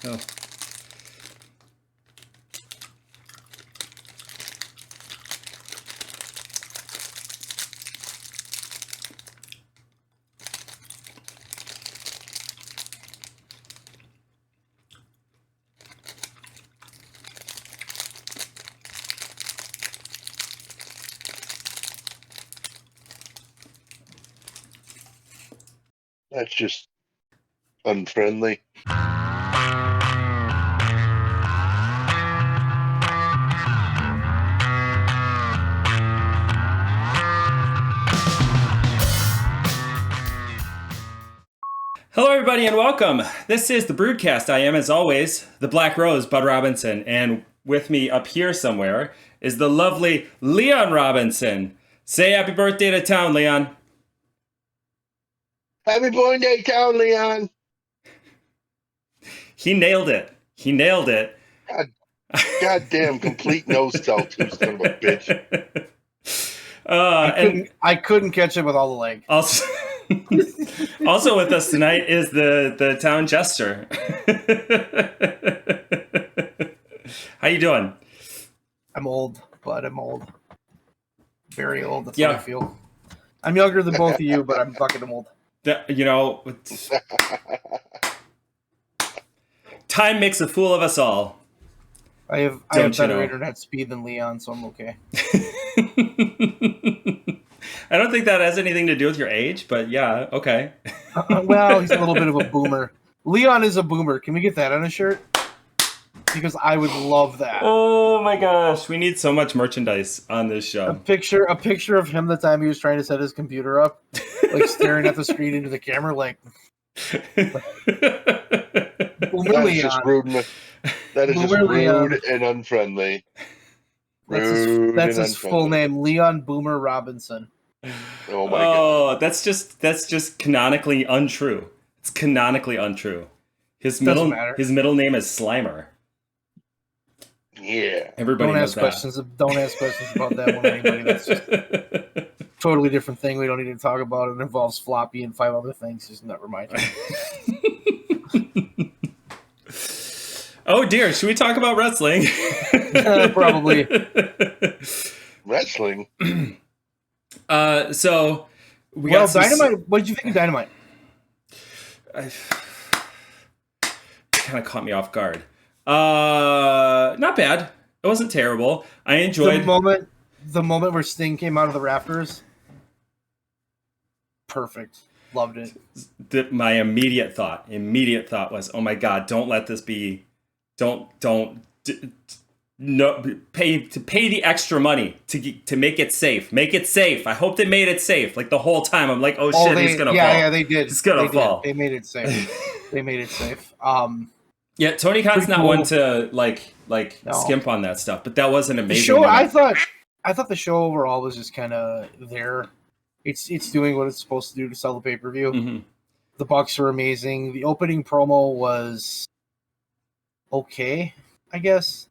Oh. That's just unfriendly. Hello, everybody, and welcome. This is the BREWDCAST. I am, as always, the Black Rose, Bud Robinson, and with me up here somewhere is the lovely Leon Robinson. Say happy birthday to town, Leon. Happy born day, town, Leon. He nailed it. He nailed it. Goddamn complete nose tilt, you son of a bitch. I couldn't catch it with all the leg. Also, also with us tonight is the town jester. How you doing? I'm old, but I'm old. Very old. That's Yeah. how I feel. I'm younger than both of you, but I'm fucking old. You know, time makes a fool of us all. I have better internet speed than Leon, so I'm okay. I don't think that has anything to do with your age, but yeah, okay. Well, he's a little bit of a boomer. Leon is a boomer. Can we get that on a shirt? Because I would love that. Oh my gosh, we need so much merchandise on this show. A picture of him the time he was trying to set his computer up, like staring at the screen into the camera, like. Boomer That is Leon. just rude. That is just Boomer Leon. rude and unfriendly. That's his full name, Leon Boomer Robinson. Oh my god. That's just canonically untrue. It's canonically untrue. His middle name is Slimer. Yeah. Everybody don't knows ask that. questions. Don't ask questions about that one. Anybody. That's just a totally different thing. We don't need to talk about. It involves floppy and 5 other things. Just never mind. Oh dear, should we talk about wrestling? Probably. Wrestling. So we got Dynamite. What did you think of Dynamite? Kind of caught me off guard. Not bad. It wasn't terrible. I enjoyed the moment where Sting came out of the rafters. Pperfect. Loved it. My immediate thought was, oh my god, don't let this be. Pay the extra money to make it safe. Make it safe. I hope they made it safe. Like the whole time, I'm like, oh shit, he's gonna fall. Yeah, they did. He's gonna fall. They made it safe. They made it safe. Yeah, Tony Khan's not one to skimp on that stuff, but that was an amazing. The show, I thought the show overall was just kind of there. It's doing what it's supposed to do to sell the pay-per-view. Mm-hmm. The Bucks are amazing. The opening promo was okay, I guess.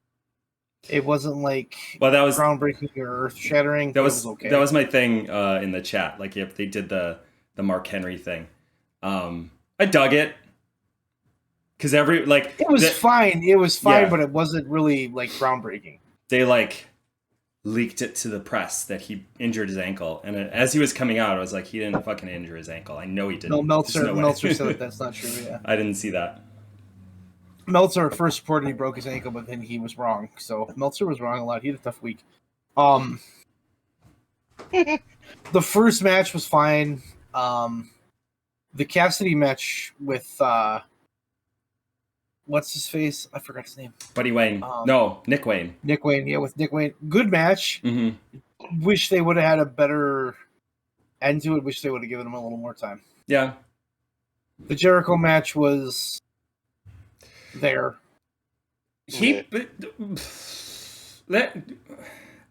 It wasn't like that was groundbreaking or earth-shattering. That was okay. That was my thing in the chat. Like if they did the Mark Henry thing, I dug it because it was fine. It was fine, Yeah. But it wasn't really like groundbreaking. They leaked it to the press that he injured his ankle, and as he was coming out, I was like, he didn't fucking injure his ankle. I know he didn't. No, Meltzer said that's not true. Yeah, I didn't see that. Meltzer at first reported he broke his ankle, but then he was wrong. So Meltzer was wrong a lot. He had a tough week. The first match was fine. The Cassidy match with what's his face? I forgot his name. Buddy Wayne. No, Nick Wayne. Nick Wayne. Yeah, with Nick Wayne. Good match. Mm-hmm. Wish they would have had a better end to it. Wish they would have given him a little more time. Yeah. The Jericho match was there.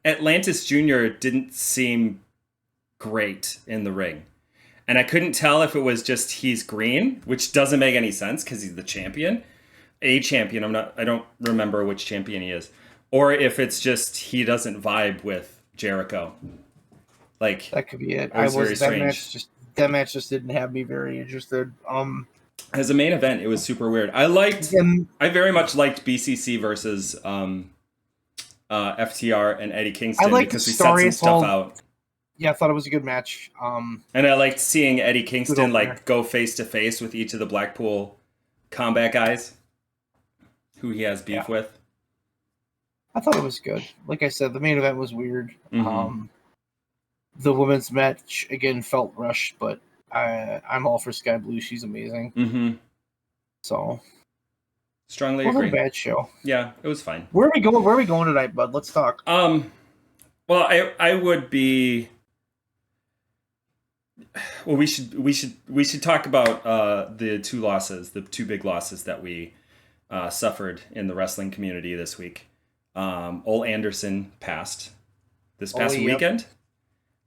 Atlantis Jr. didn't seem great in the ring. And I couldn't tell if it was just he's green, which doesn't make any sense because he's the champion. A champion, I don't remember which champion he is. Or if it's just he doesn't vibe with Jericho. Like that could be it. That match just didn't have me very interested. As a main event, it was super weird. I very much liked BCC versus FTR and Eddie Kingston because we set some stuff out. Yeah, I thought it was a good match. And I liked seeing Eddie Kingston go face to face with each of the Blackpool Combat guys who he has beef with. I thought it was good. Like I said, the main event was weird. The women's match again felt rushed, but I'm all for Sky Blue. She's amazing. So strongly agree. It wasn't a bad show. Yeah, it was fine. Where are we going? Where are we going tonight, bud? Let's talk. Well, I would be. Well, we should talk about the two big losses that we suffered in the wrestling community this week. Ole Anderson passed this past weekend,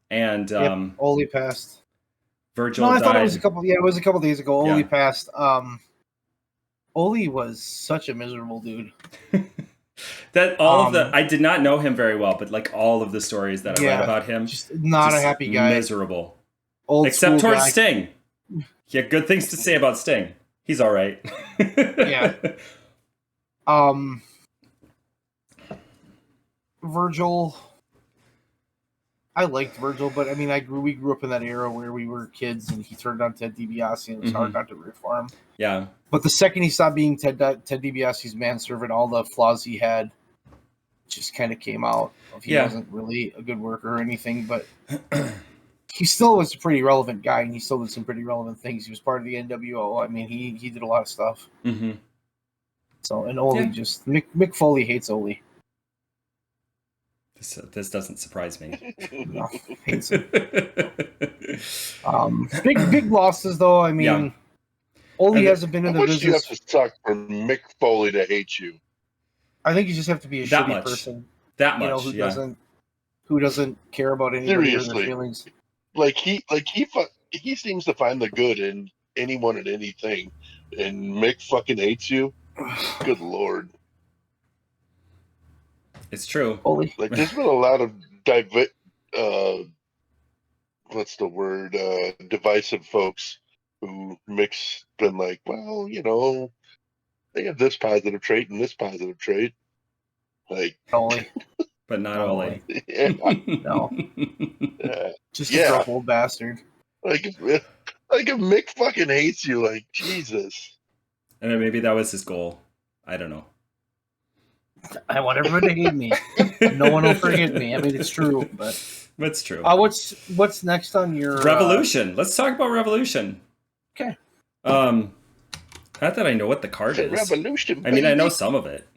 and Ole passed. Virgil. No, I thought died. It was a couple days ago. Yeah. Ole passed. Ole was such a miserable dude. I did not know him very well, but like all of the stories that I read about him, just not a happy guy. Miserable. Except towards Sting. He had good things to say about Sting. He's all right. Yeah. Virgil. I liked Virgil, but I mean, we grew up in that era where we were kids, and he turned on Ted DiBiase, and it was hard not to root for him. Yeah. But the second he stopped being Ted DiBiase's manservant, all the flaws he had just kind of came out. He wasn't really a good worker or anything, but he still was a pretty relevant guy, and he still did some pretty relevant things. He was part of the NWO. I mean, he did a lot of stuff. So, and Ole just Mick Foley hates Ole. This doesn't surprise me. No, hates him. Big losses though. I mean, Ole hasn't been in the business. You have to suck for Mick Foley to hate you. I think you just have to be a shitty person. That much, who doesn't care about anybody or their feelings. He seems to find the good in anyone and anything, and Mick fucking hates you. Good Lord. It's true. Ole. There's been a lot of divisive folks who Mick's been like, well, they have this positive trait and this positive trait. Ole. But not Ole. Yeah. No. Just a rough old bastard. If Mick fucking hates you, Jesus. And then maybe that was his goal. I don't know. I want everyone to hate me. No one will forgive me. I mean, it's true, but that's true. What's next on your Revolution? Let's talk about Revolution. Okay. Not that I know what the card is. Revolution. I mean, I know some of it.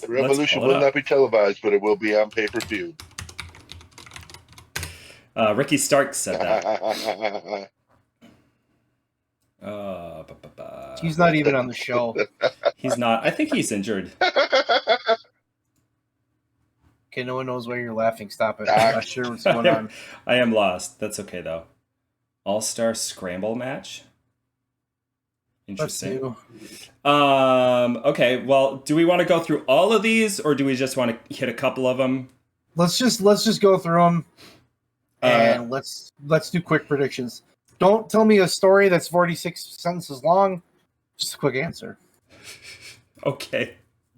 Revolution will not be televised, but it will be on pay-per-view. Ricky Starks said that. He's not even on the show. He's not. I think he's injured. Okay, no one knows why you're laughing. Stop it. I'm not sure what's going on. I am lost. That's okay, though. All-Star Scramble match? Interesting. Okay, well, do we want to go through all of these, or do we just want to hit a couple of them? Let's just go through them, and let's do quick predictions. Don't tell me a story that's 46 sentences long. Just a quick answer. Okay.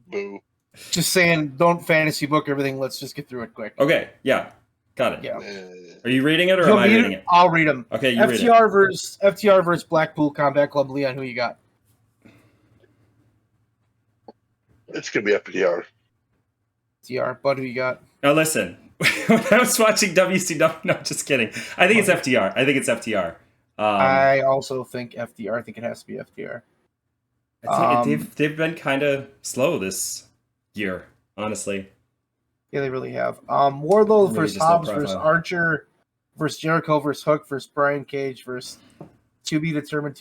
Boo. Just saying, don't fantasy book everything. Let's just get through it quick. Okay, yeah. Got it. Yeah. Are you reading it, or am I reading it? I'll read them. Okay, you read it. FTR versus Blackpool Combat Club. Leon, who you got? It's going to be FTR. FTR. Bud, who you got? Now listen, when I was watching WCW, no, just kidding. I think it's FTR. I also think FTR. I think it has to be FTR. They've been kind of slow this year, honestly. Yeah, they really have. Wardlow versus Hobbs versus Archer versus Jericho versus Hook versus Brian Cage versus to be determined.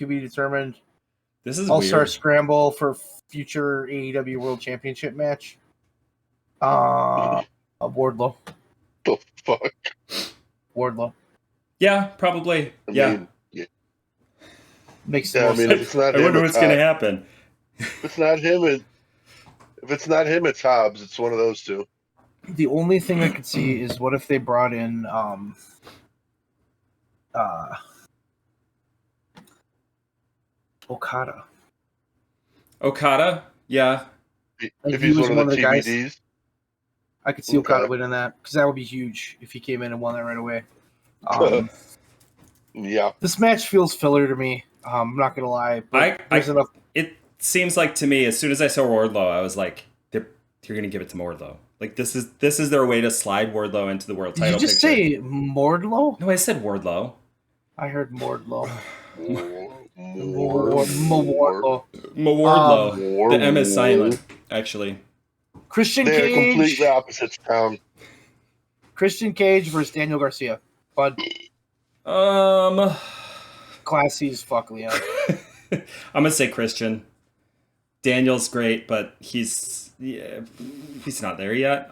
This is All-Star Scramble for future AEW World Championship match. Wardlow. The fuck? Wardlow. Yeah, probably. Makes sense. I mean, if it's not him, I wonder what's going to happen. If it's not him, it's Hobbs. It's one of those two. The only thing I could see is what if they brought in Okada, yeah. Like, If he he's was one of the the guys. TBDs. I could see Okada Okay. winning that because that would be huge if he came in and won that right away. Um, Yeah. this match feels filler to me. I'm not gonna lie, but there's enough. It seems like to me, as soon as I saw Wardlow, I was like, you're going to give it to Wardlow. Like, this is their way to slide Wardlow into the world Did title you just picture. say Mordlow? No, I said Wardlow. I heard Mordlow. More. Wardlow. The M is silent, actually. Christian They're Cage. completely opposites, Tom. Christian Cage versus Daniel Garcia. Bud, classy as fuck, Leon. I'm gonna say Christian. Daniel's great, but he's not there yet.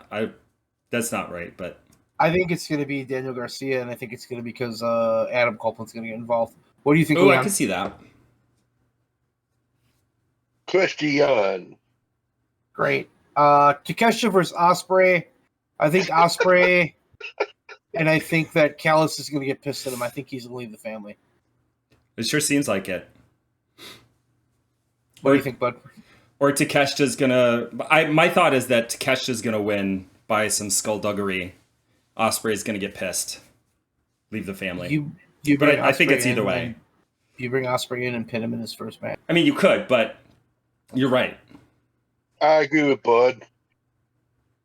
That's not right, but I think it's gonna be Daniel Garcia, and I think it's gonna be because Adam Copeland's gonna get involved. What do you think, oh, Leon? I can see that. Christian. Great. Takeshita versus Ospreay. I think Ospreay, and I think that Callis is gonna get pissed at him. I think he's gonna leave the family. It sure seems like it. What do you think, Bud? Or Takeshita's gonna. My thought is that Takeshita's gonna win by some skullduggery. Ospreay's gonna get pissed, leave the family. But I think it's either way. You bring Ospreay in and pin him in his first match. I mean, you could, but you're right. I agree with Bud.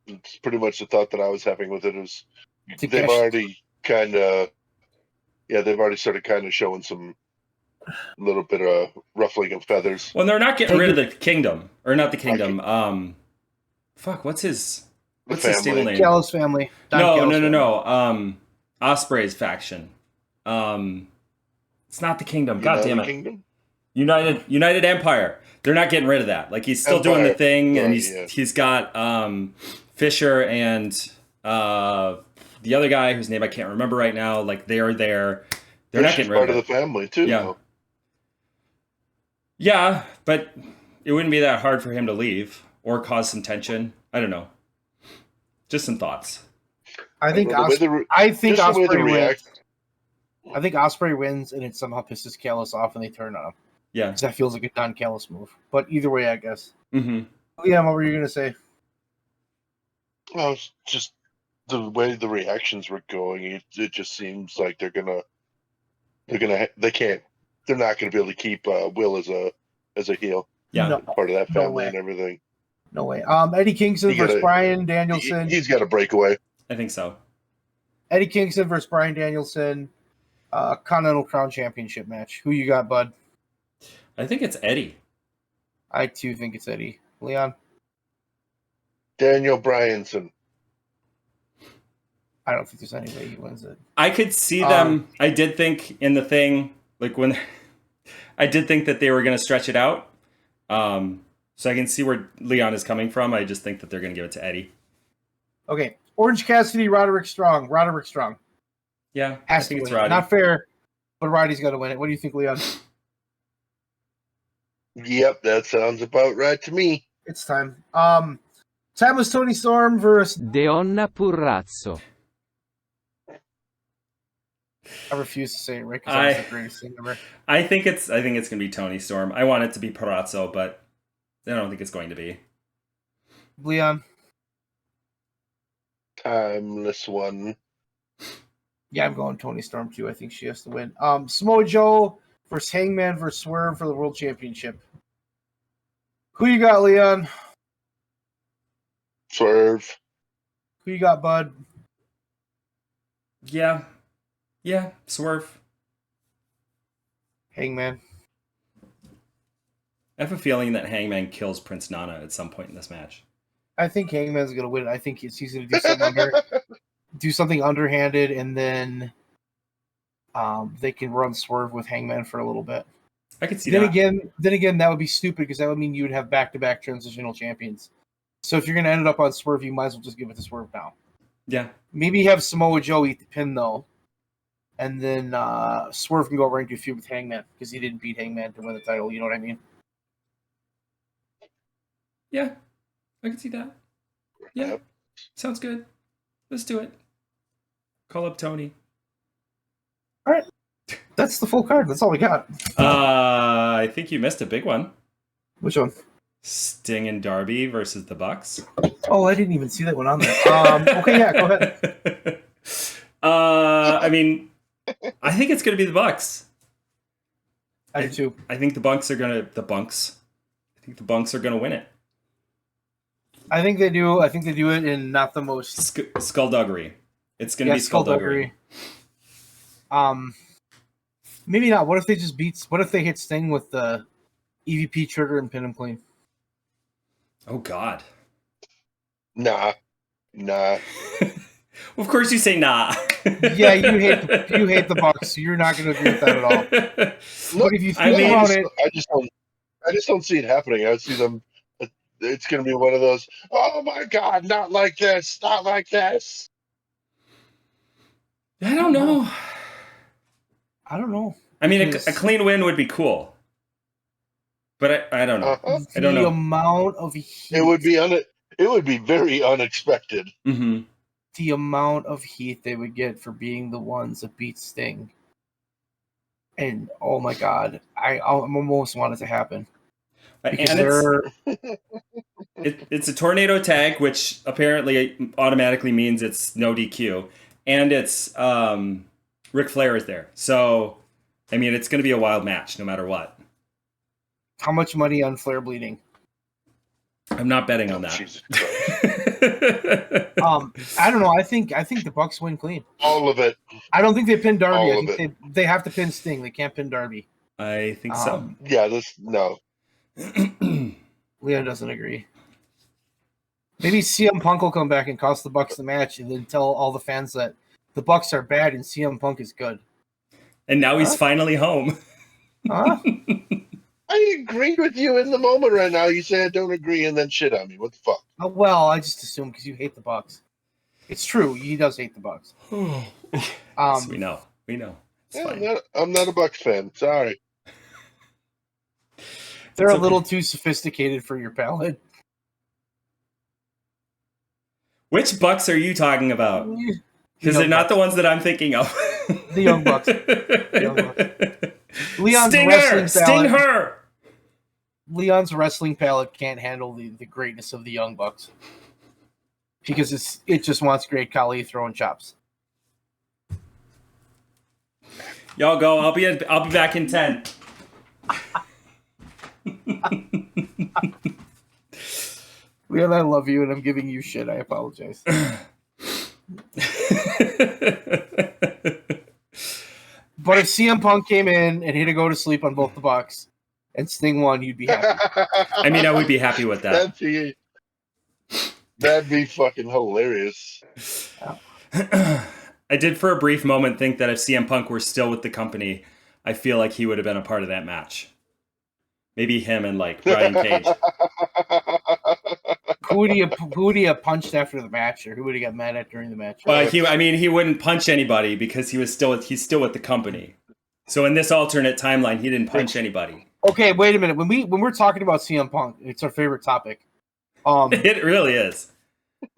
It's pretty much the thought that I was having with it. Is they've already started kind of showing some little bit of ruffling of feathers. Well, they're not getting rid of the kingdom, or not the kingdom. What's his stable name? Callis family. No. Ospreay's faction. It's not the kingdom. God damn it. Kingdom? United Empire. They're not getting rid of that. Like, he's still doing the thing, and he's got Fisher and the other guy whose name I can't remember right now. Like, they're there. They're not getting rid of it. Part of the family too. Yeah. Though. Yeah, but it wouldn't be that hard for him to leave or cause some tension. I don't know. Just some thoughts. I think Ospreay wins. I think Ospreay wins, and it somehow pisses Callis off, and they turn on him. Yeah, because that feels like a Don Callis move. But either way, I guess. Mm-hmm. Yeah, what were you gonna say? Well, it's just the way the reactions were going. It just seems like they're not gonna be able to keep Will as a heel. Yeah, no, part of that family and everything. No way. Eddie Kingston versus Bryan Danielson. He's got a breakaway. I think so. Eddie Kingston versus Bryan Danielson, Continental Crown Championship match. Who you got, Bud? I think it's Eddie. I too think it's Eddie. Leon? Daniel Bryanson. I don't think there's any way he wins it. I could see them. I did think in the thing, like when I did think that they were going to stretch it out. So I can see where Leon is coming from. I just think that they're going to give it to Eddie. Okay. Orange Cassidy, Roderick Strong. Roderick Strong. Yeah, I think it's Roddy. Not fair, but Roddy's going to win it. What do you think, Leon? Yep, that sounds about right to me. It's time. Time was Tony Storm versus Deonna Purrazzo. I refuse to say it right because that's the greatest thing ever. I think it's going to be Tony Storm. I want it to be Purrazzo, but I don't think it's going to be. Leon? Timeless one. Yeah, I'm going Tony Storm too. I think she has to win. Samoa Joe versus Hangman versus Swerve for the World Championship. Who you got, Leon? Swerve. Who you got, Bud? Yeah, Swerve. Hangman. I have a feeling that Hangman kills Prince Nana at some point in this match. I think Hangman's going to win. I think he's going to do something underhanded, and then they can run Swerve with Hangman for a little bit. I could see that. Then again, that would be stupid because that would mean you would have back-to-back transitional champions. So if you're going to end it up on Swerve, you might as well just give it to Swerve now. Yeah. Maybe have Samoa Joe eat the pin, though. And then Swerve can go right into a feud with Hangman because he didn't beat Hangman to win the title. You know what I mean? Yeah. I can see that. Yeah. Yep. Sounds good. Let's do it. Call up Tony. All right. That's the full card. That's all we got. I think you missed a big one. Which one? Sting and Darby versus the Bucks. Oh, I didn't even see that one on there. Okay, yeah, go ahead. I mean, I think it's going to be the Bucks. I do too. I think the Bunks are going to... I think the Bunks are going to win it. I think they do. I think they do it in not the most... Skullduggery. It's going to be skullduggery. Maybe not. What if they just beat... What if they hit Sting with the EVP trigger and pin him clean? Oh, God. Nah. Of course you say nah. Yeah, you hate the Bucks, so you're not going to agree with that at all. Look, But if you think about it... I just don't see it happening. I see them... It's going to be one of those, oh my God, not like this, not like this. I don't know. I mean, a clean win would be cool. But I don't know. Uh-huh. I don't know. The amount of heat... It would be very unexpected. Mm-hmm. The amount of heat they would get for being the ones that beat Sting. And, oh my God, I almost want it to happen. And it's a tornado tag, which apparently automatically means it's no DQ. And it's Ric Flair is there. So, I mean, it's going to be a wild match no matter what. How much money on Flair bleeding? I'm not betting on that. Jesus I don't know. I think the Bucks win clean. All of it. I don't think they pin Darby. All I think they have to pin Sting. They can't pin Darby. I think so. Yeah, no. Leon doesn't agree. Maybe CM Punk will come back and cost the Bucks the match, and then tell all the fans that the Bucks are bad and CM Punk is good. And now he's finally home. Huh? I agreed with you in the moment right now. You say I don't agree and then shit on me. What the fuck? Well, I just assume because you hate the Bucks. It's true. He does hate the Bucks. Yes, we know. It's fine. I'm not a Bucks fan. Sorry. They're a little too sophisticated for your palate. Which Bucks are you talking about? Because they're not the ones that I'm thinking of. The Young Bucks. Leon's Sting her! Leon's wrestling palate can't handle the greatness of the Young Bucks. Because it just wants Great Khali throwing chops. Y'all go. I'll be back in 10. Leon, I love you, and I'm giving you shit. I apologize. But if CM Punk came in and he to go to sleep on both the Bucks and Sting won, you'd be happy. I mean, I would be happy with that. That'd be fucking hilarious. I did for a brief moment think that if CM Punk were still with the company, I feel like he would have been a part of that match. Maybe him and like Brian Cage. Who would he have punched after the match, or who would he got mad at during the match? He wouldn't punch anybody because he's still with the company. So in this alternate timeline, he didn't punch anybody. Okay, wait a minute. When we're talking about CM Punk, it's our favorite topic. It really is.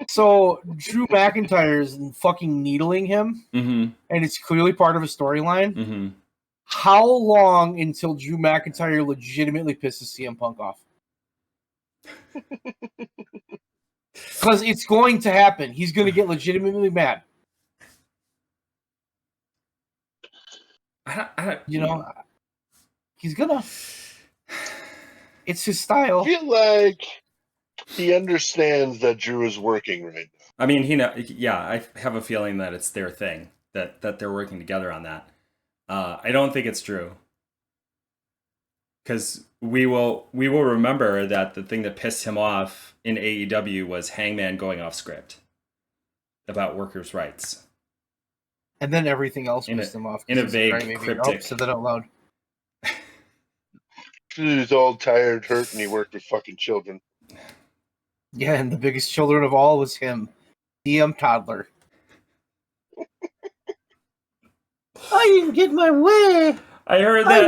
So Drew McIntyre's fucking needling him, and it's clearly part of a storyline. Mm-hmm. How long until Drew McIntyre legitimately pisses CM Punk off? Because it's going to happen. He's going to get legitimately mad. He's gonna. It's his style. I feel like he understands that Drew is working right now. I mean, I have a feeling that it's their thing, that they're working together on that. I don't think it's true. Because we will remember that the thing that pissed him off in AEW was Hangman going off script about workers' rights. And then everything else pissed him off. In a vague, cryptic. Said that out loud. He was all tired, hurt, and he worked with fucking children. Yeah, and the biggest children of all was him. DM toddler. I didn't get my way. I heard that.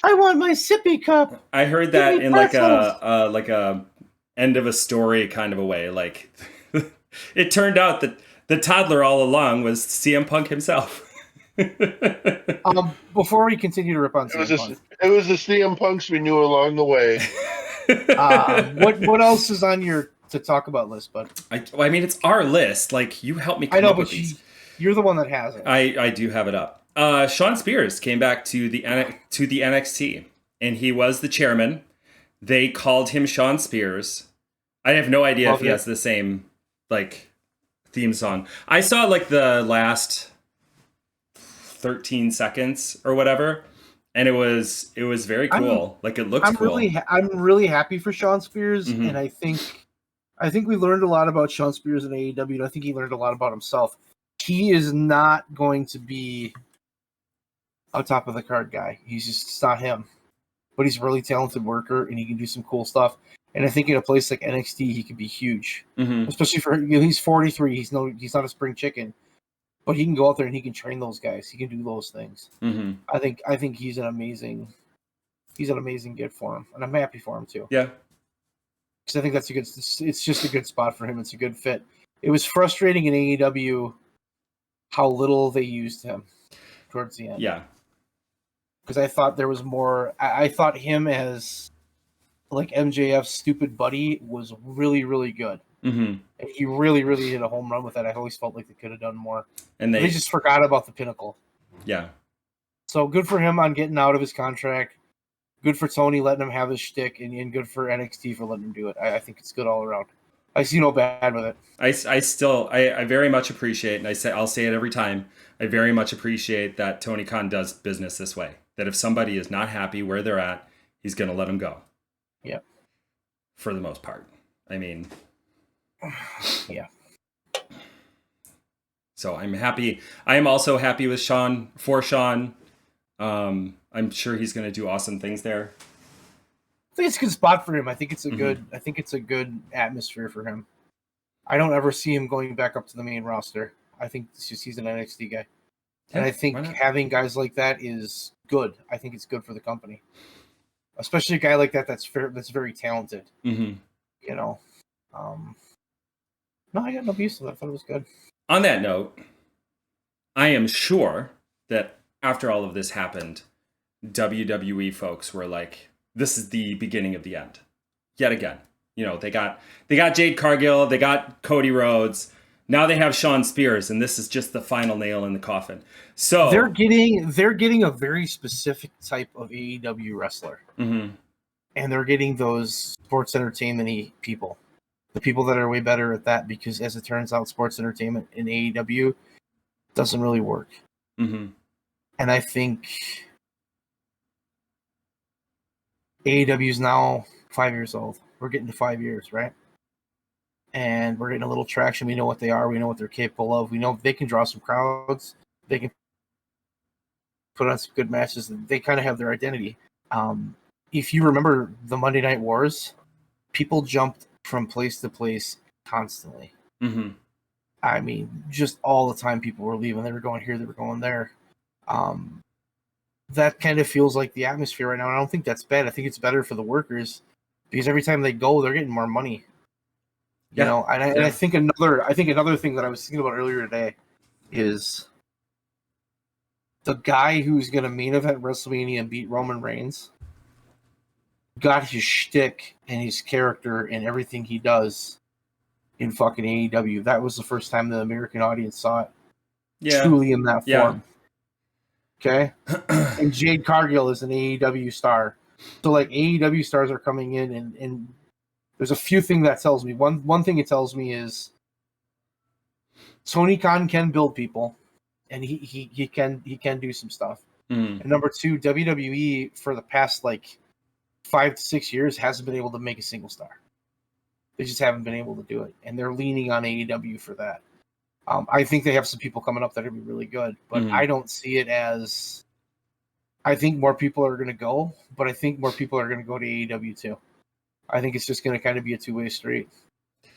I want my sippy cup. I heard that in like a end of a story kind of a way. Like it turned out that the toddler all along was CM Punk himself. Before we continue to rip on It was CM Punk, it was the CM Punks we knew along the way. what else is on your to talk about list, bud? I mean, it's our list. Like, you helped me I come know, up but with these. you're the one that has it. I do have it up. Shawn Spears came back to the NXT, and he was the chairman. They called him Shawn Spears. I have no idea if he has the same like theme song. I saw like the last 13 seconds or whatever, and it was very cool. Like, it looks cool. I'm really happy for Shawn Spears, Mhm. and I think we learned a lot about Shawn Spears in AEW, and I think he learned a lot about himself. He is not going to be a top of the card guy. It's not him. But he's a really talented worker, and he can do some cool stuff. And I think in a place like NXT, he could be huge, especially for he's 43. He's not a spring chicken, but he can go out there and he can train those guys. He can do those things. I think he's an amazing get for him, and I'm happy for him too. Yeah, because I think that's it's just a good spot for him. It's a good fit. It was frustrating in AEW how little they used him towards the end. Yeah. Because I thought there was more. I thought him as like MJF's stupid buddy was really, really good. And he really, really hit a home run with that. I always felt like they could have done more. And they just forgot about the Pinnacle. Yeah. So good for him on getting out of his contract. Good for Tony letting him have his shtick, and good for NXT for letting him do it. I think it's good all around. I see no bad with it. I very much appreciate, and I'll say it every time, I very much appreciate that Tony Khan does business this way. That if somebody is not happy where they're at, he's going to let them go. Yeah. For the most part. I mean. Yeah. So I'm happy. I am also happy with Shawn, for Shawn. I'm sure he's going to do awesome things there. I think it's a good spot for him. I think it's a good atmosphere for him. I don't ever see him going back up to the main roster. I think it's just he's an NXT guy. Yeah, and I think having guys like that is good. I think it's good for the company. Especially a guy like that that's very talented. You know. No, I got no abuse of that. I thought it was good. On that note, I am sure that after all of this happened, WWE folks were like, this is the beginning of the end. Yet again. You know, they got Jade Cargill, they got Cody Rhodes. Now they have Shawn Spears, and this is just the final nail in the coffin. So they're getting a very specific type of AEW wrestler. And they're getting those sports entertainment-y people. The people that are way better at that, because as it turns out, sports entertainment in AEW doesn't really work. And I think AEW is now 5 years old. We're getting to 5 years, right? And we're getting a little traction. We know what they are. We know what they're capable of. We know they can draw some crowds. They can put on some good matches. They kind of have their identity. If you remember the Monday Night Wars, people jumped from place to place constantly. I mean, just all the time people were leaving. They were going here. They were going there. That kind of feels like the atmosphere right now. I don't think that's bad. I think it's better for the workers because every time they go, they're getting more money. You know, and I think another thing that I was thinking about earlier today is the guy who's going to main event WrestleMania and beat Roman Reigns got his shtick and his character and everything he does in fucking AEW. That was the first time the American audience saw it truly in that form. Okay? And Jade Cargill is an AEW star. So, like, AEW stars are coming in, and there's a few things that tells me. One thing it tells me is Tony Khan can build people, and he can do some stuff. And number two, WWE for the past, like, 5 to 6 years hasn't been able to make a single star. They just haven't been able to do it, and they're leaning on AEW for that. I think they have some people coming up that are going to be really good, but I don't see it as... I think more people are going to go, but I think more people are going to go to AEW too. I think it's just going to kind of be a two-way street.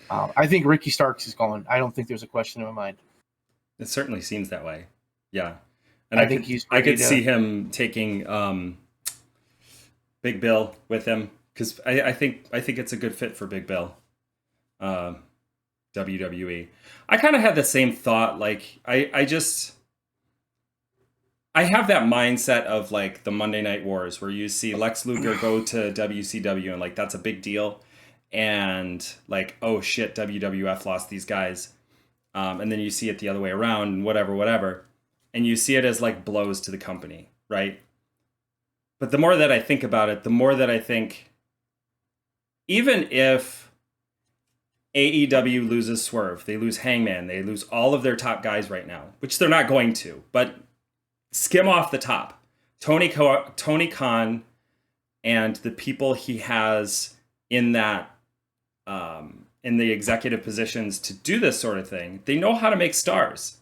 I think Ricky Starks is going. I don't think there's a question in my mind. It certainly seems that way. Yeah. And I think I could see him taking Big Bill with him, because I think it's a good fit for Big Bill. WWE. I kind of had the same thought. Like, I just... I have that mindset of like the Monday Night Wars where you see Lex Luger go to WCW and like that's a big deal, and like, oh shit, WWF lost these guys, and then you see it the other way around and whatever, and you see it as like blows to the company, right? But the more that I think about it, the more that I think, even if AEW loses Swerve, they lose Hangman, they lose all of their top guys right now, which they're not going to, but skim off the top. Tony Khan and the people he has in that in the executive positions to do this sort of thing, they know how to make stars.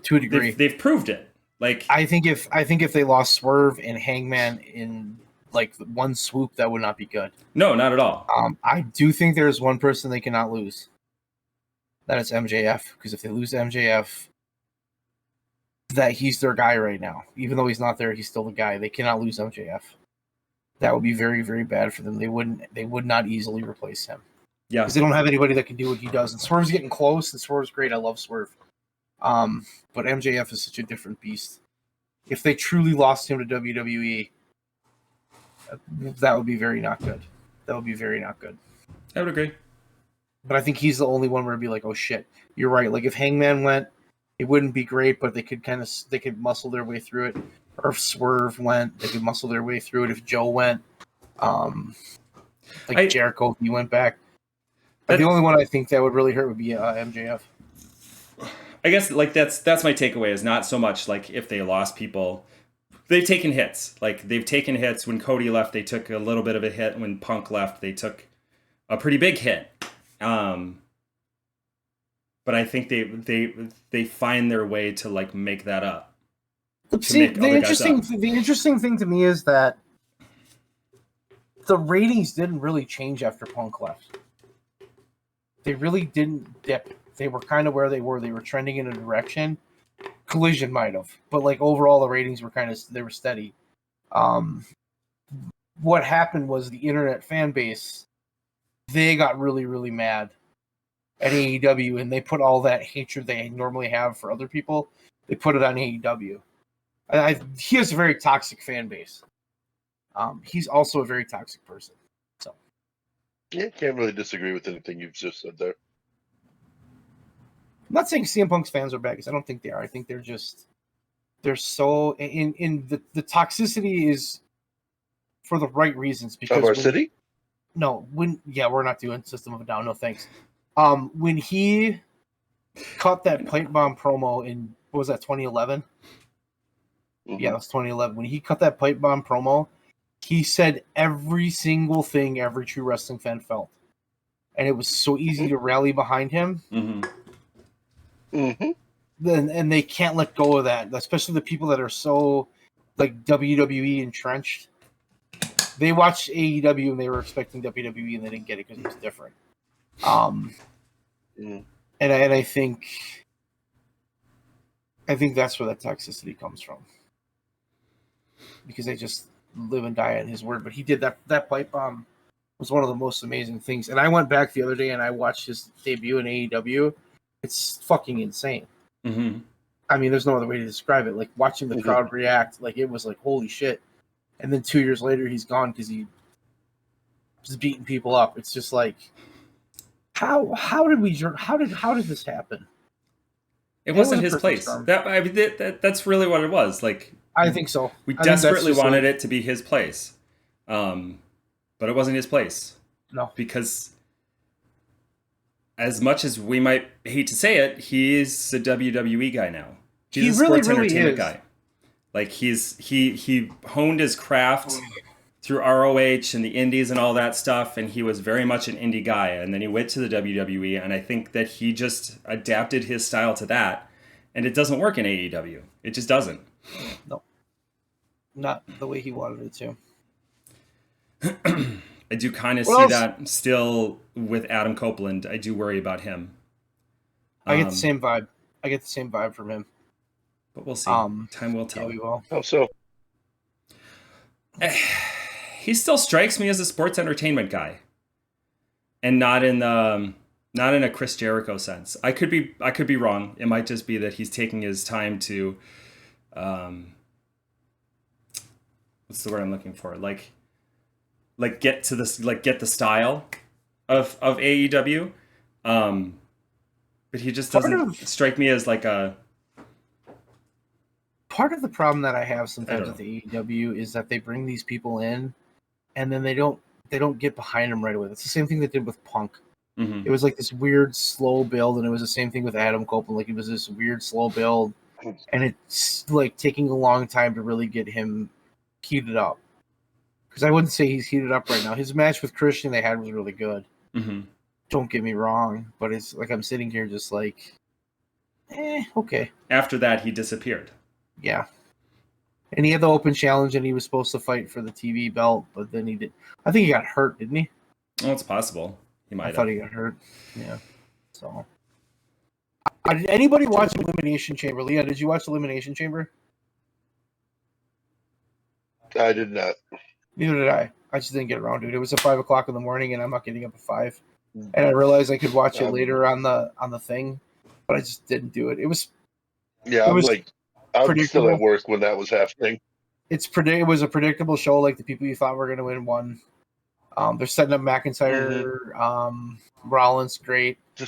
To a degree, they've proved it. Like I think if they lost Swerve and Hangman in like one swoop, that would not be good. No, not at all. I do think there's one person they cannot lose. That is MJF, because if they lose MJF, that he's their guy right now. Even though he's not there, he's still the guy. They cannot lose MJF. That would be very, very bad for them. They would not easily replace him. Yeah, because they don't have anybody that can do what he does. And Swerve's getting close, and Swerve's great. I love Swerve. But MJF is such a different beast. If they truly lost him to WWE, that would be very not good. That would be very not good. I would agree. But I think he's the only one where it'd be like, oh shit, you're right. Like if Hangman went, it wouldn't be great, but they could muscle their way through it. Or if Swerve went, they could muscle their way through it. If Joe went, Jericho, if he went back. The only one I think that would really hurt would be MJF. I guess like that's my takeaway, is not so much like if they lost people. They've taken hits. Like they've taken hits. When Cody left, they took a little bit of a hit. When Punk left, they took a pretty big hit. But I think they find their way to like make that up. See, the interesting thing to me is that the ratings didn't really change after Punk left. They really didn't dip. They were kind of where they were. They were trending in a direction. Collision might have, but like overall, the ratings were they were steady. What happened was the internet fan base, they got really, really mad at AEW, and they put all that hatred they normally have for other people, they put it on AEW. He has a very toxic fan base. He's also a very toxic person. So, yeah, can't really disagree with anything you've just said there. I'm not saying CM Punk's fans are bad, because I don't think they are. I think they're so in the toxicity is for the right reasons. Because of our city? No, we're not doing System of a Down. No thanks. When he cut that pipe bomb promo in, what was that, 2011? Mm-hmm. Yeah, it was 2011. When he cut that pipe bomb promo, he said every single thing every true wrestling fan felt, and it was so easy to rally behind him. Mm-hmm. Mm-hmm. And they can't let go of that, especially the people that are so like WWE entrenched. They watched AEW and they were expecting WWE, and they didn't get it because it was different. And I think that's where that toxicity comes from, because they just live and die on his word. But he did that pipe bomb was one of the most amazing things. And I went back the other day and I watched his debut in AEW. It's fucking insane. Mm-hmm. I mean, there's no other way to describe it. Like watching the crowd react, like it was like, holy shit. And then 2 years later, he's gone because he was beating people up. It's just like, how did this happen? It wasn't his place. That's really what it was. Like, I think so. We desperately wanted it to be his place, but it wasn't his place. No, because as much as we might hate to say it, he's a WWE guy now. He's a sports entertainment guy. Like he honed his craft through ROH and the indies and all that stuff, and he was very much an indie guy. And then he went to the WWE, and I think that he just adapted his style to that, and it doesn't work in AEW. It just doesn't. No, not the way he wanted it to. I do kind of see that still with Adam Copeland. I do worry about him. I get the same vibe. From him. But we'll see. Time will tell. Yeah, we will. How so? He still strikes me as a sports entertainment guy, and not in a Chris Jericho sense. I could be wrong. It might just be that he's taking his time to what's the word I'm looking for? Get to this, get the style of AEW. But he just doesn't strike me as like a. Part of the problem that I have sometimes with the AEW is that they bring these people in, and then they don't get behind them right away. It's the same thing they did with Punk. Mm-hmm. It was like this weird slow build, and it was the same thing with Adam Copeland. Like it was this weird slow build, and it's like taking a long time to really get him heated up. Because I wouldn't say he's heated up right now. His match with Christian they had was really good. Mm-hmm. Don't get me wrong, but it's like I'm sitting here just like, okay. After that, he disappeared. Yeah. And he had the open challenge, and he was supposed to fight for the TV belt, but then he did. I think he got hurt, didn't he? Oh, it's possible. He might. I thought he got hurt. Yeah. So, did anybody watch Elimination Chamber? Leah, did you watch Elimination Chamber? I did not. Neither did I. I just didn't get around to it. It was at 5 o'clock in the morning, and I'm not getting up at 5. And I realized I could watch it later on the thing, but I just didn't do it. It was. Yeah, I was still at work when that was happening. It was a predictable show. Like the people you thought were going to win won. They're setting up McIntyre, Rollins, great. They're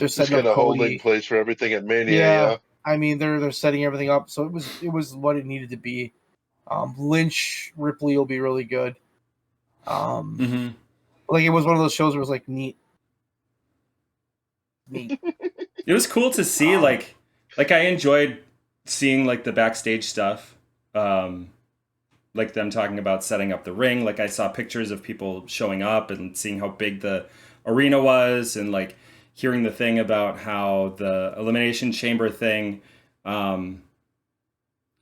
setting up a Cody. holding place for everything at Mania. Yeah. I mean they're setting everything up, so it was what it needed to be. Lynch Ripley will be really good. Like it was one of those shows where it was like neat. It was cool to see like I enjoyed seeing like the backstage stuff. Like them talking about setting up the ring. Like I saw pictures of people showing up and seeing how big the arena was, and like hearing the thing about how the Elimination Chamber thing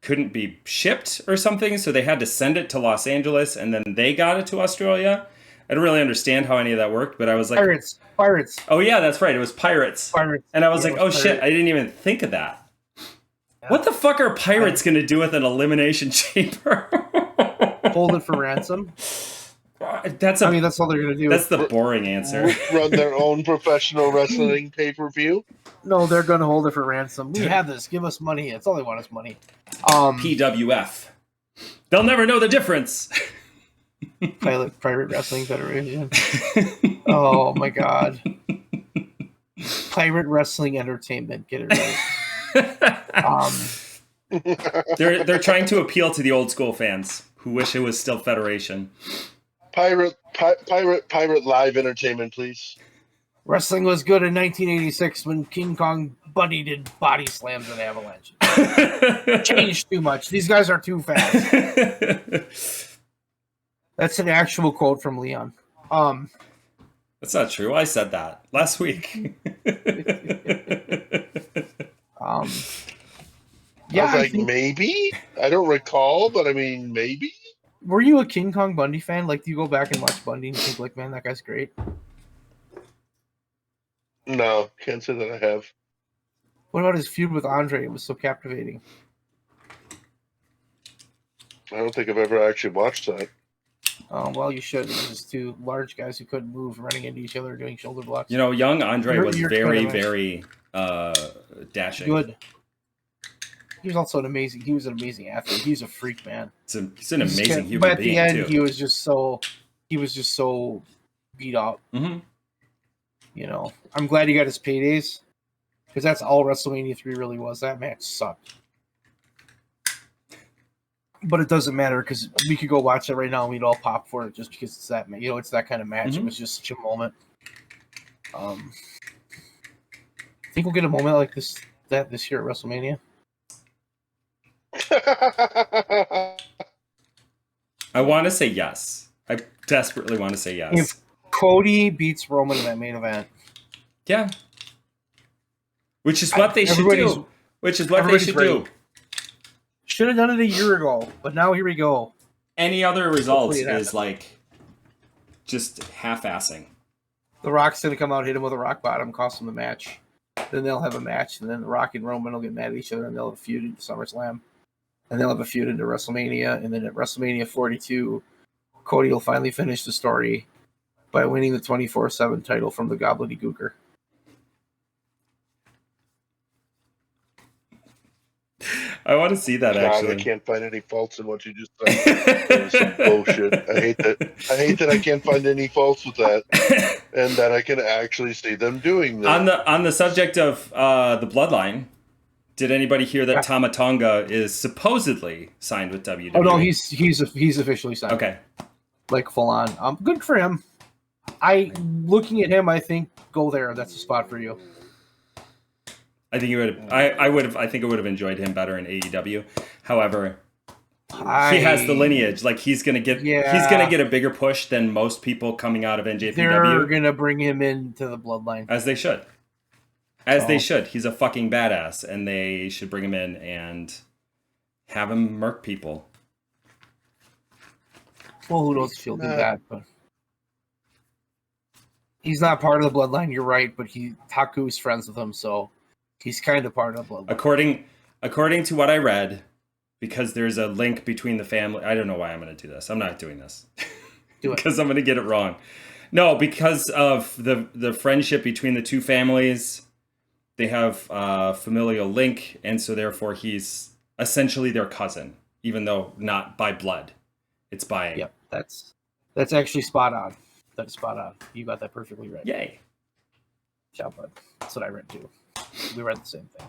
couldn't be shipped or something, so they had to send it to Los Angeles and then they got it to Australia. I don't really understand how any of that worked, but I was like, Pirates. Oh yeah, that's right. It was Pirates. And I was like, oh Pirates. Shit, I didn't even think of that. Yeah. What the fuck are Pirates going to do with an Elimination Chamber? Hold it for ransom. That's all they're going to do. That's the boring answer. Run their own professional wrestling pay-per-view? No, they're going to hold it for ransom. We have this. Give us money. That's all they want is money. PWF. They'll never know the difference. Pirate Wrestling Federation. Oh my God. Pirate Wrestling Entertainment. Get it right. They're trying to appeal to the old school fans who wish it was still Federation. Pirate Live Entertainment, please. Wrestling was good in 1986 when King Kong Bundy did body slams and avalanches. Changed too much. These guys are too fast. That's an actual quote from Leon. That's not true. I said that last week. Yeah, I was like, maybe? I don't recall, but I mean, maybe? Were you a King Kong Bundy fan? Like, do you go back and watch Bundy and think, like, man, that guy's great? No, can't say that I have. What about his feud with Andre? It was so captivating. I don't think I've ever actually watched that. Oh, well, you should. It was just two large guys who couldn't move, running into each other, doing shoulder blocks. You know, young Andre was very, very dashing. Good. He was also an amazing athlete. He's a freak, man. He's an amazing human being, but at the end, too. he was just so beat up. Mm-hmm. You know, I'm glad he got his paydays, because that's all WrestleMania 3 really was. That match sucked. But it doesn't matter, because we could go watch it right now and we'd all pop for it just because it's that, you know, it's that kind of match. Mm-hmm. It was just such a moment. I think we'll get a moment like this year at WrestleMania. I want to say yes. I desperately want to say yes. If Cody beats Roman in that main event. Yeah. Which is what they should do. Which is what they should do. Should have done it a year ago, but now here we go. Any other result is like just half-assing. The Rock's going to come out, hit him with a rock bottom, cost him the match. Then they'll have a match, and then The Rock and Roman will get mad at each other, and they'll have a feud into SummerSlam. And they'll have a feud into WrestleMania, and then at WrestleMania 42, Cody will finally finish the story by winning the 24/7 title from the Gobbledygooker. I want to see that God, actually. I can't find any faults in what you just said. That was some bullshit. I hate that I can't find any faults with that, and that I can actually see them doing that. On the subject of the Bloodline, did anybody hear that Tama Tonga is supposedly signed with WWE? Oh no, he's officially signed. Okay, like full on. Good for him. Looking at him, I think go there. That's a spot for you. I think you would. I think I would have enjoyed him better in AEW. However, he has the lineage. Like he's gonna get a bigger push than most people coming out of NJPW. They're gonna bring him into the Bloodline, as they should. They should. He's a fucking badass, and they should bring him in and have him murk people. Well, who knows if he'll do that, but he's not part of the Bloodline. You're right, but Taku's friends with him, so he's kind of part of the Bloodline. According to what I read, because there's a link between the family. I don't know why I'm going to do this. I'm not doing this. Do it. Because I'm going to get it wrong. No, because of the friendship between the two families, they have a familial link, and so therefore he's essentially their cousin, even though not by blood. It's by... Yep, that's actually spot on. That's spot on. You got that perfectly right. Yay. Ciao, bud. That's what I read too. We read the same thing.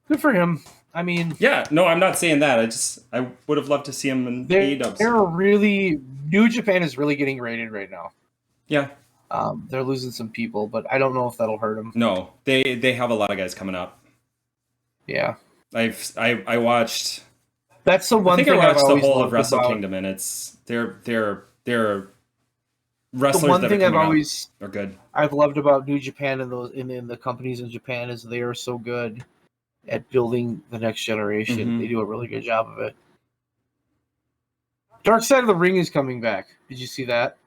Good for him. I mean... Yeah, no, I'm not saying that. I would have loved to see him in AEW. They're really... New Japan is really getting rated right now. Yeah. They're losing some people, but I don't know if that'll hurt them. No, they have a lot of guys coming up. Yeah. I watched... That's the one thing I watched I've the always whole of loved Wrestle about... Kingdom, and it's they're wrestlers the one that thing are I've coming always up are good. I've loved about New Japan and those in the companies in Japan is they are so good at building the next generation. Mm-hmm. They do a really good job of it. Dark Side of the Ring is coming back. Did you see that?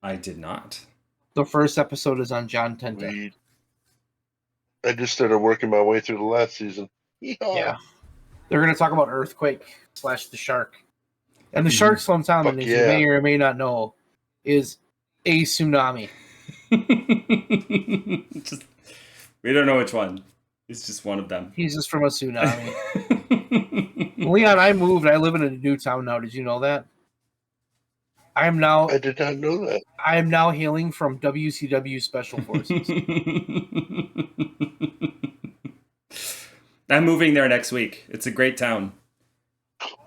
I did not. The first episode is on John Tenta. I just started working my way through the last season. Yeah. They're going to talk about Earthquake / the Shark. And the Shark's hometown, as you may or may not know, is a tsunami. We don't know which one. It's just one of them. He's just from a tsunami. Leon, I moved. I live in a new town now. Did you know that? I did not know that. I am now hailing from WCW Special Forces. I'm moving there next week. It's a great town.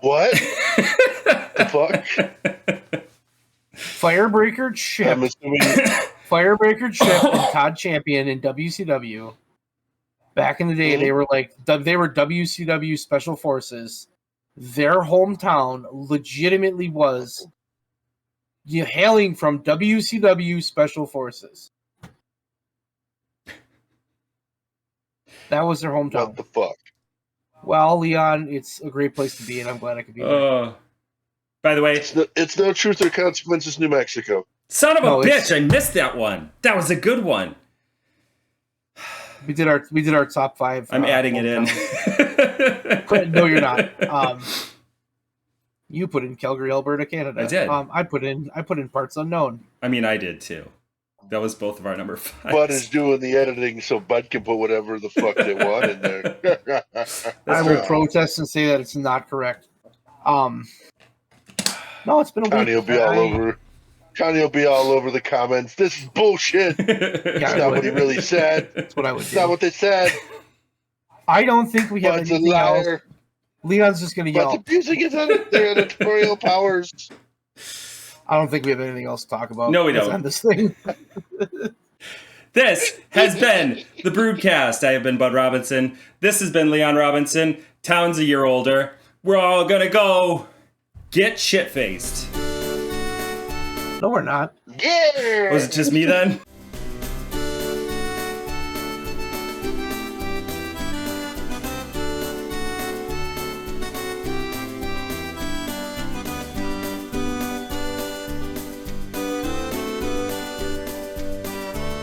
What? The fuck? Firebreaker Chip. I'm assuming... Firebreaker Chip and Todd Champion in WCW. Back in the day, they were WCW Special Forces. Their hometown legitimately was hailing from WCW Special Forces. That was their hometown. What the fuck? Well, Leon, it's a great place to be, and I'm glad I could be there. By the way, it's no Truth or Consequences, New Mexico. Son of a bitch! I missed that one. That was a good one. We did our top 5. I'm adding it in. No, you're not. You put in Calgary, Alberta, Canada. I did. I put in Parts Unknown. I mean, I did too. That was both of our number 5. Bud is doing the editing, so Bud can put whatever the fuck they want in there. I will protest and say that it's not correct. No, it's been a Connie week. Connie will be all over the comments. This is bullshit. That's not what he really said. That's what I would do. That's not what they said. I don't think we have Bud's anything else. Leon's just going to yell. But abusing his their editorial powers. I don't think we have anything else to talk about. No, we don't. On this thing. This has been the BREWDCAST. I have been Bud Robinson. This has been Leon Robinson. Town's a year older. We're all going to go get shit-faced. No, we're not. Yeah. Was it just me then?